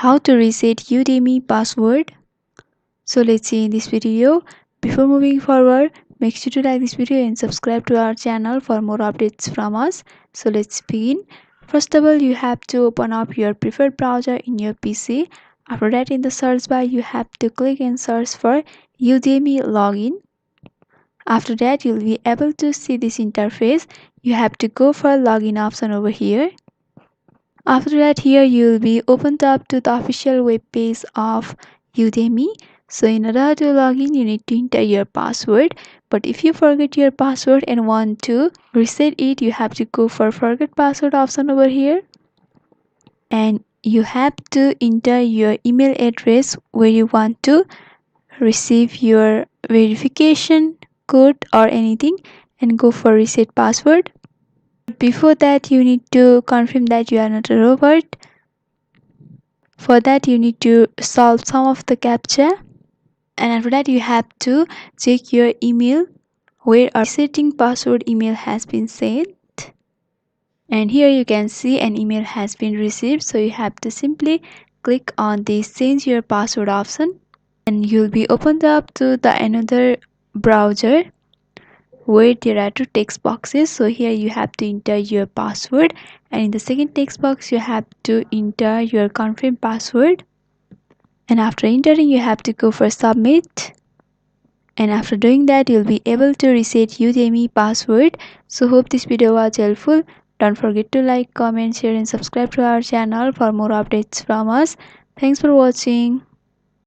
How to reset Udemy password. So let's see in this video. Before moving forward, make sure to like this video and subscribe to our channel for more updates from us. So let's begin. First of all, you have to open up your preferred browser in your PC. After that, in the search bar, you have to click and search for Udemy login. After that, you'll be able to see this interface. You have to go for login option over here. After that, here you'll be opened up to the official web page of Udemy. So in order to log in, you need to enter your password. But if you forget your password and want to reset it, you have to go for forget password option over here. And you have to enter your email address where you want to receive your verification code or anything, and go for reset password. Before that, you need to confirm that you are not a robot. For that, you need to solve some of the captcha, and after that you have to check your email where a resetting password email has been sent. And here you can see an email has been received, so you have to simply click on the change your password option, and you'll be opened up to the another browser where there are two text boxes. So here you have to enter your password, and in the second text box you have to enter your confirm password, and after entering you have to go for submit. And after doing that, you'll be able to reset Udemy password. So hope this video was helpful. Don't forget to like, comment, share and subscribe to our channel for more updates from us. Thanks for watching.